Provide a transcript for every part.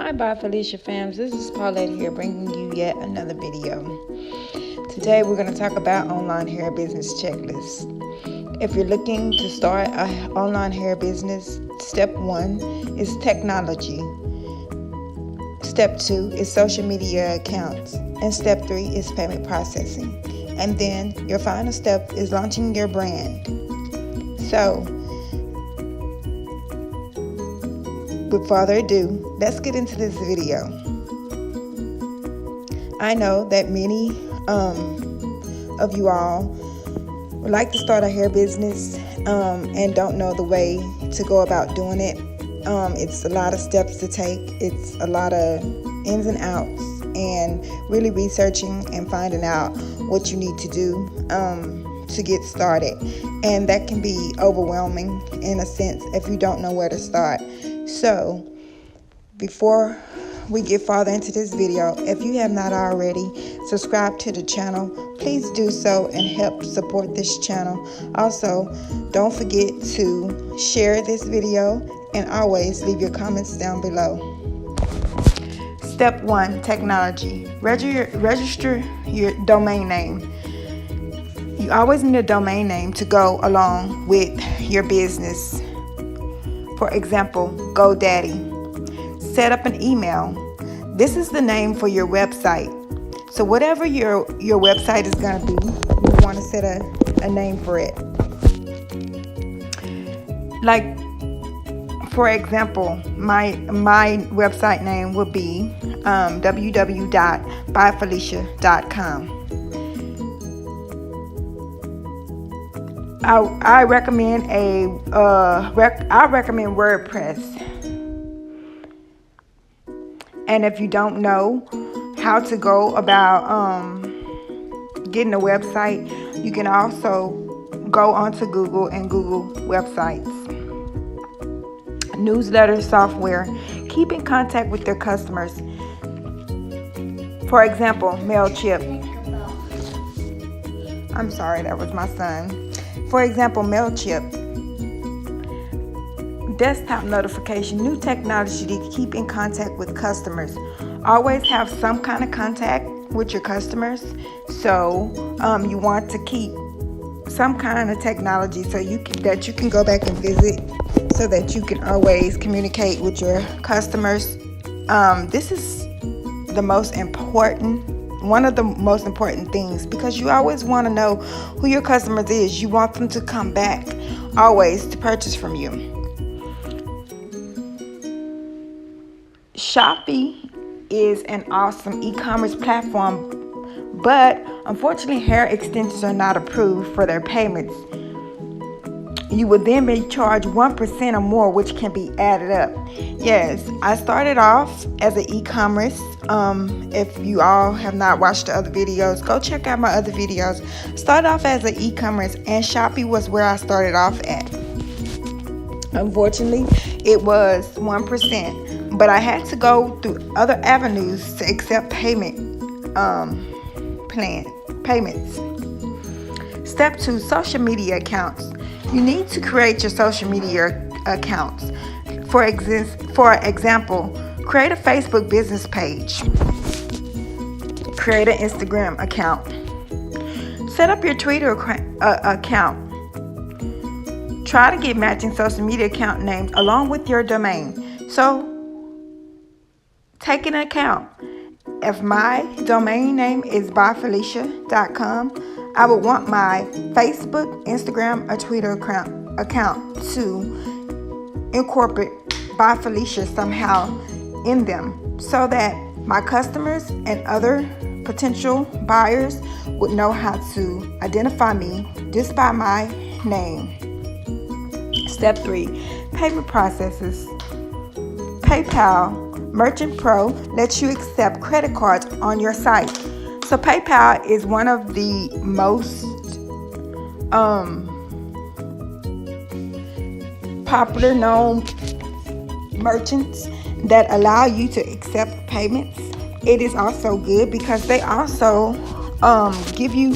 Hi, bye Felisha Fams. This is Paulette here bringing you yet another video. Today we're going to talk about online hair business checklist. If you're looking to start an online hair business, step 1 is technology. Step 2 is social media accounts. And step 3 is payment processing. And then your final step is launching your brand. So, with further ado, let's get into this video. I know that many of you all would like to start a hair business and don't know the way to go about doing it. It's a lot of steps to take. It's a lot of ins and outs, and really researching and finding out what you need to do to get started. And that can be overwhelming in a sense if you don't know where to start. So, before we get farther into this video, if you have not already subscribed to the channel, please do so and help support this channel. Also, don't forget to share this video and always leave your comments down below. Step 1, technology. Register your domain name. You always need a domain name to go along with your business. For example, GoDaddy. Set up an email. This is the name for your website. So whatever your website is going to be, you want to set a name for it. Like, for example, my website name would be www.byfelicia.com. I recommend WordPress. And if you don't know how to go about getting a website, you can also go onto Google and Google websites. Newsletter software. Keep in contact with their customers. For example, MailChimp. I'm sorry, that was my son. For example, MailChimp. Desktop notification, new technology to keep in contact with customers. Always have some kind of contact with your customers. So you want to keep some kind of technology so that you can go back and visit, so that you can always communicate with your customers. This is one of the most important things, because you always want to know who your customers is. You want them to come back always to purchase from you. Shopee is an awesome e-commerce platform, but unfortunately hair extensions are not approved for their payments. You would then be charged 1% or more, which can be added up. Yes, I started off as an e-commerce. If you all have not watched the other videos, go check out my other videos. Started off as an e-commerce, and Shopee was where I started off at. Unfortunately, it was 1%. But I had to go through other avenues to accept payments. Step 2, social media accounts. You need to create your social media accounts. For example, create a Facebook business page. Create an Instagram account. Set up your Twitter account. Try to get matching social media account names along with your domain. So, take into account, if my domain name is byfelicia.com, I would want my Facebook, Instagram, or Twitter account to incorporate by Felicia somehow in them, so that my customers and other potential buyers would know how to identify me just by my name. Step 3, payment processes. PayPal Merchant Pro lets you accept credit cards on your site. So PayPal is one of the most popular known merchants that allow you to accept payments. It is also good because they also give you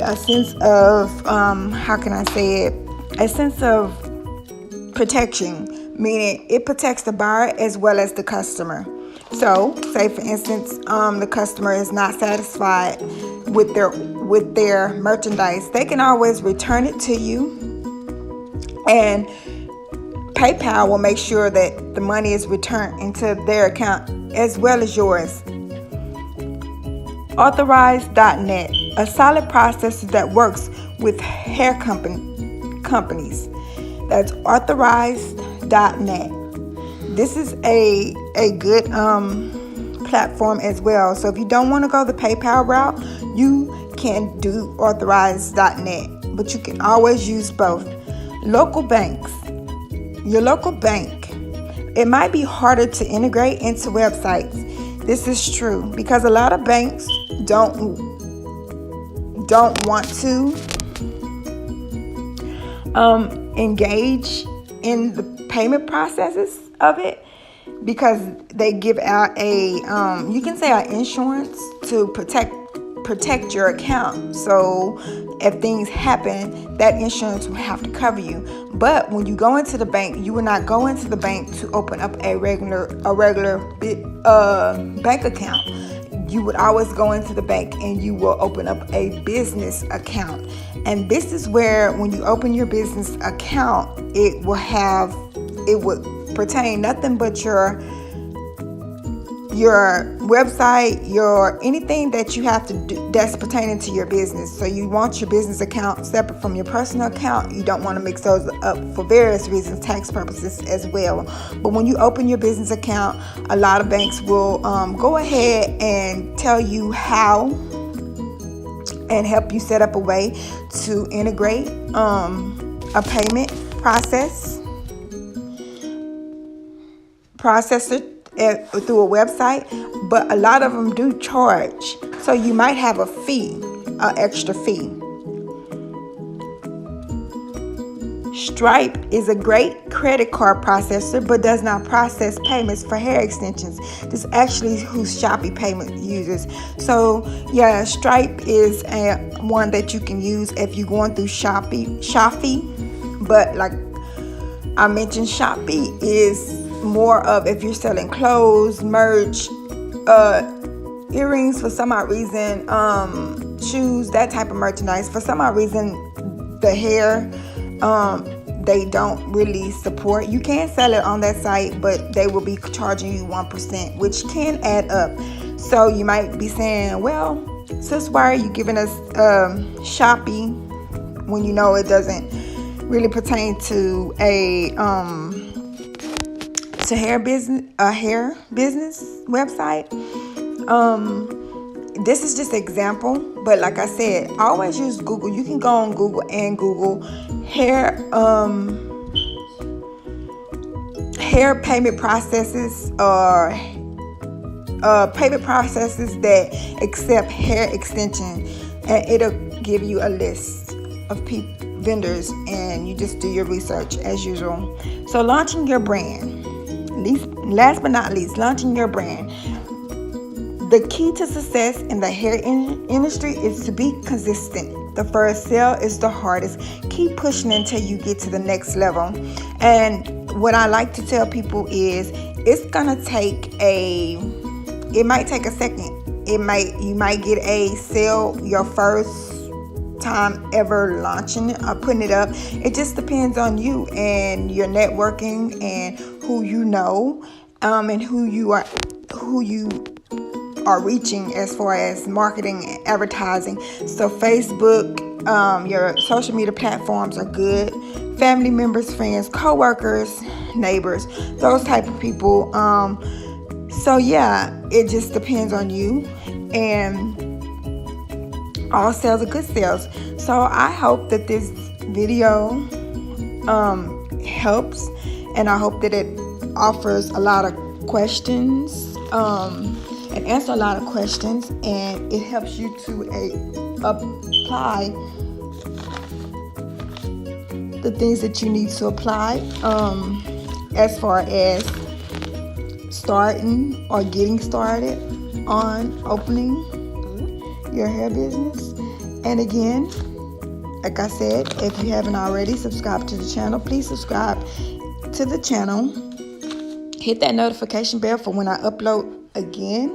a sense of a sense of protection meaning it protects the buyer as well as the customer. So, say for instance, the customer is not satisfied with their merchandise, they can always return it to you, and PayPal will make sure that the money is returned into their account as well as yours. Authorized.net, a solid processor that works with hair companies. That's authorized.net. This is a good platform as well. So if you don't want to go the PayPal route, you can do authorized.net, but you can always use both. Local banks. Your local bank. It might be harder to integrate into websites. This is true because a lot of banks don't want to engage in the payment processes of it, because they give out a you can say an insurance to protect your account. So if things happen, that insurance will have to cover you. But when you go into the bank, you will not go into the bank to open up a regular bank account. You would always go into the bank and you will open up a business account. And this is where, when you open your business account, it would pertain nothing but your website, your anything that you have to do that's pertaining to your business. So you want your business account separate from your personal account. You don't want to mix those up for various reasons, tax purposes as well. But when you open your business account, a lot of banks will go ahead and tell you how and help you set up a way to integrate a payment processor through a website, but a lot of them do charge. So you might have a fee, an extra fee. Stripe is a great credit card processor, but does not process payments for hair extensions. This is actually who Shopee Payment uses. So yeah, Stripe is one that you can use if you're going through Shopee. But like I mentioned, Shopee is more of if you're selling clothes, merch, earrings for some odd reason, shoes, that type of merchandise. For some odd reason, the hair, they don't really support. You can sell it on that site, but they will be charging you 1%, which can add up. So you might be saying, well, sis, why are you giving us Shopee when you know it doesn't really pertain to a hair business website? This is just an example, but like I said, always use Google. You can go on Google and Google hair payment processes or payment processes that accept hair extension, and it'll give you a list of vendors, and you just do your research as usual. So launching your brand. Last but not least, launching your brand. The key to success in the hair industry is to be consistent. The first sale is the hardest. Keep pushing until you get to the next level. And what I like to tell people is it might take a second. You might get a sale your first time ever launching or putting it up. It just depends on you and your networking and who you know, and who you are reaching as far as marketing and advertising. So Facebook, your social media platforms are good. Family members, friends, co-workers, neighbors, those type of people. So yeah, it just depends on you, and all sales are good sales. So I hope that this video helps, and I hope that it offers a lot of questions and answer a lot of questions, and it helps you to apply the things that you need to apply as far as starting or getting started on opening your hair business. And again, like I said, if you haven't already subscribed to the channel, please subscribe to the channel. Hit that notification bell for when I upload again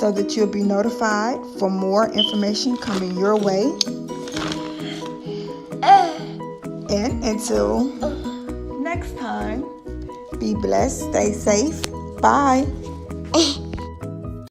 so that you'll be notified for more information coming your way. And until next time, be blessed, stay safe. Bye.